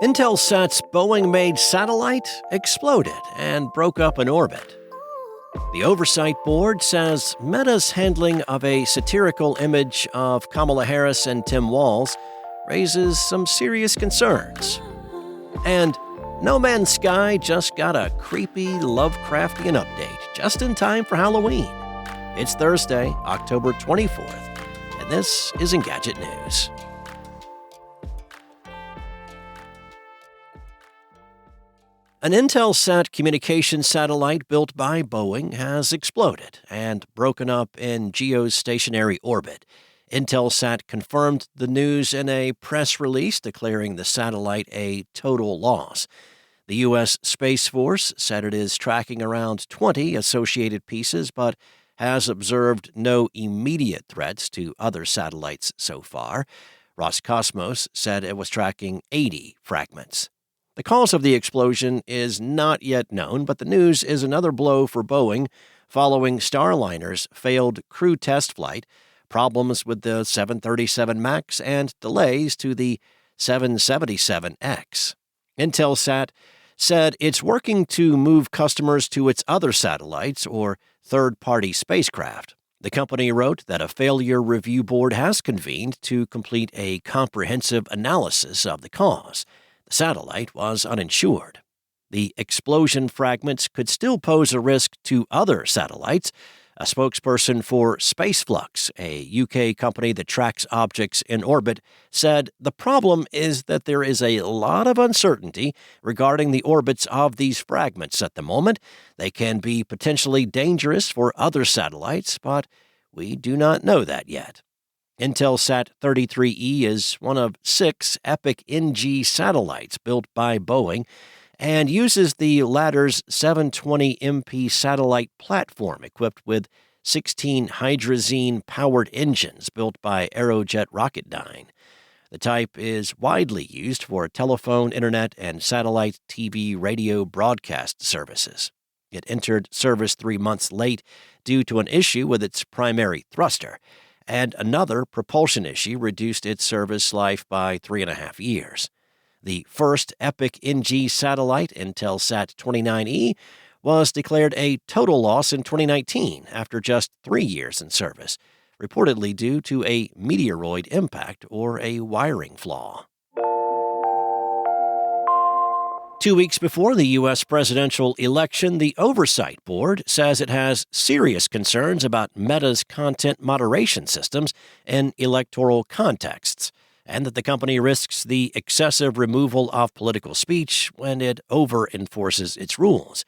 Intelsat's Boeing-made satellite exploded and broke up in orbit. The Oversight Board says Meta's handling of a satirical image of Kamala Harris and Tim Walz raises some serious concerns. And No Man's Sky just got a creepy Lovecraftian update just in time for Halloween. It's Thursday, October 24th, and this is Engadget News. An Intelsat communication satellite built by Boeing has exploded and broken up in geostationary orbit. Intelsat confirmed the news in a press release declaring the satellite a total loss. The U.S. Space Force said it is tracking around 20 associated pieces, but has observed no immediate threats to other satellites so far. Roscosmos said it was tracking 80 fragments. The cause of the explosion is not yet known, but the news is another blow for Boeing following Starliner's failed crew test flight, problems with the 737 MAX, and delays to the 777X. Intelsat said it's working to move customers to its other satellites or third-party spacecraft. The company wrote that a failure review board has convened to complete a comprehensive analysis of the cause. The satellite was uninsured. The explosion fragments could still pose a risk to other satellites. A spokesperson for Spaceflux, a UK company that tracks objects in orbit, said the problem is that there is a lot of uncertainty regarding the orbits of these fragments at the moment. They can be potentially dangerous for other satellites, but we do not know that yet. Intelsat 33E is one of 6 Epic NG satellites built by Boeing and uses the latter's 720MP satellite platform equipped with 16 hydrazine-powered engines built by Aerojet Rocketdyne. The type is widely used for telephone, internet, and satellite TV radio broadcast services. It entered service 3 months late due to an issue with its primary thruster, and another propulsion issue reduced its service life by 3.5 years. The first Epic NG satellite, Intelsat 29E, was declared a total loss in 2019 after just 3 years in service, reportedly due to a meteoroid impact or a wiring flaw. 2 weeks before the U.S. presidential election, the Oversight Board says it has serious concerns about Meta's content moderation systems in electoral contexts, and that the company risks the excessive removal of political speech when it over-enforces its rules.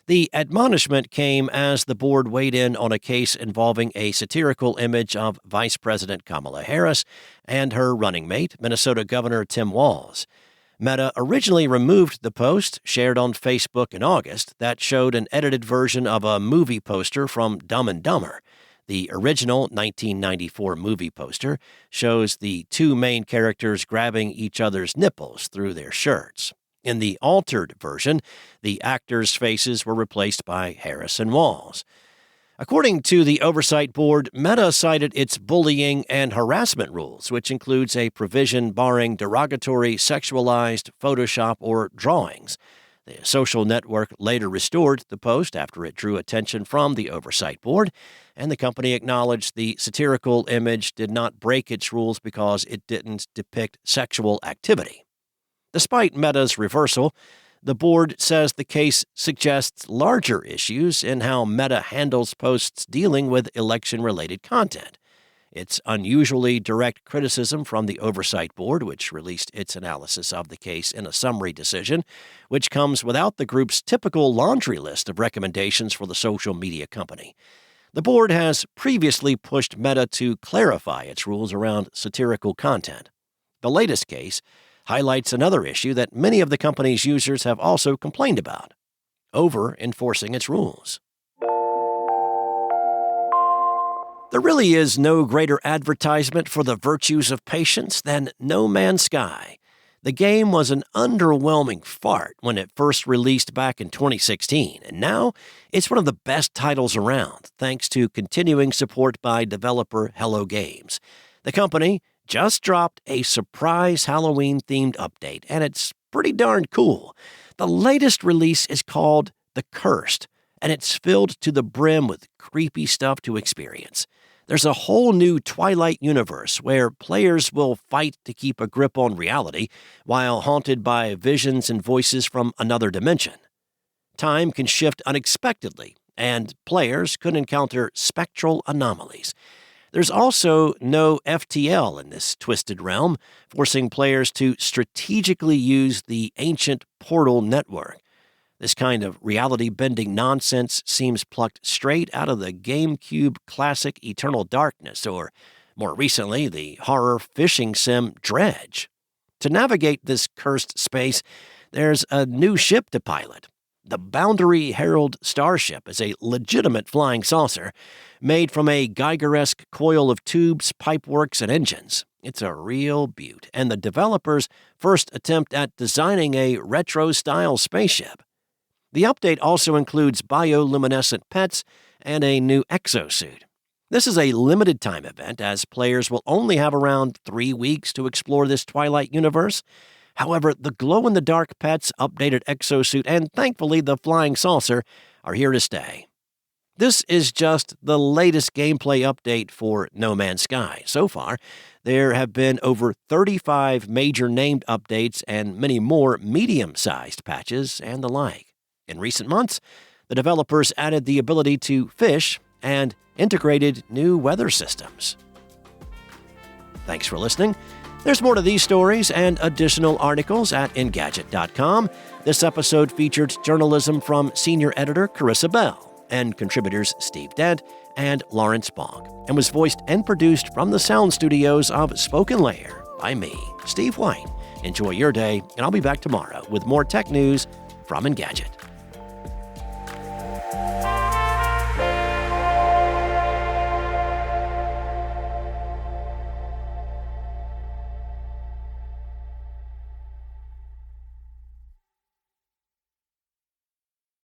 The admonishment came as the board weighed in on a case involving a satirical image of Vice President Kamala Harris and her running mate, Minnesota Governor Tim Walz. Meta originally removed the post, shared on Facebook in August, that showed an edited version of a movie poster from Dumb and Dumber. The original 1994 movie poster shows the 2 main characters grabbing each other's nipples through their shirts. In the altered version, the actors' faces were replaced by Harris and Walz. According to the Oversight Board, Meta cited its bullying and harassment rules, which includes a provision barring derogatory, sexualized Photoshop or drawings. The social network later restored the post after it drew attention from the Oversight Board, and the company acknowledged the satirical image did not break its rules because it didn't depict sexual activity. Despite Meta's reversal, the board says the case suggests larger issues in how Meta handles posts dealing with election-related content. It's unusually direct criticism from the Oversight Board, which released its analysis of the case in a summary decision, which comes without the group's typical laundry list of recommendations for the social media company. The board has previously pushed Meta to clarify its rules around satirical content. The latest case highlights another issue that many of the company's users have also complained about: over-enforcing its rules. There really is no greater advertisement for the virtues of patience than No Man's Sky. The game was an underwhelming fart when it first released back in 2016, and now it's one of the best titles around, thanks to continuing support by developer Hello Games. The company just dropped a surprise Halloween-themed update, and it's pretty darn cool. The latest release is called The Cursed, and it's filled to the brim with creepy stuff to experience. There's a whole new Twilight universe where players will fight to keep a grip on reality while haunted by visions and voices from another dimension. Time can shift unexpectedly, and players could encounter spectral anomalies. There's also no FTL in this twisted realm, forcing players to strategically use the ancient Portal network. This kind of reality-bending nonsense seems plucked straight out of the GameCube classic Eternal Darkness, or, more recently, the horror fishing sim Dredge. To navigate this cursed space, there's a new ship to pilot. The Boundary Herald Starship is a legitimate flying saucer, made from a Geiger-esque coil of tubes, pipeworks, and engines. It's a real beaut, and the developers' first attempt at designing a retro-style spaceship. The update also includes bioluminescent pets and a new exosuit. This is a limited-time event, as players will only have around 3 weeks to explore this Twilight universe. However, the glow-in-the-dark pets, updated exosuit, and thankfully the flying saucer are here to stay. This is just the latest gameplay update for No Man's Sky. So far, there have been over 35 major named updates and many more medium-sized patches and the like. In recent months, the developers added the ability to fish and integrated new weather systems. Thanks for listening. There's more to these stories and additional articles at Engadget.com. This episode featured journalism from senior editor Carissa Bell and contributors Steve Dent and Lawrence Bonk, and was voiced and produced from the sound studios of Spoken Layer by me, Steve White. Enjoy your day, and I'll be back tomorrow with more tech news from Engadget.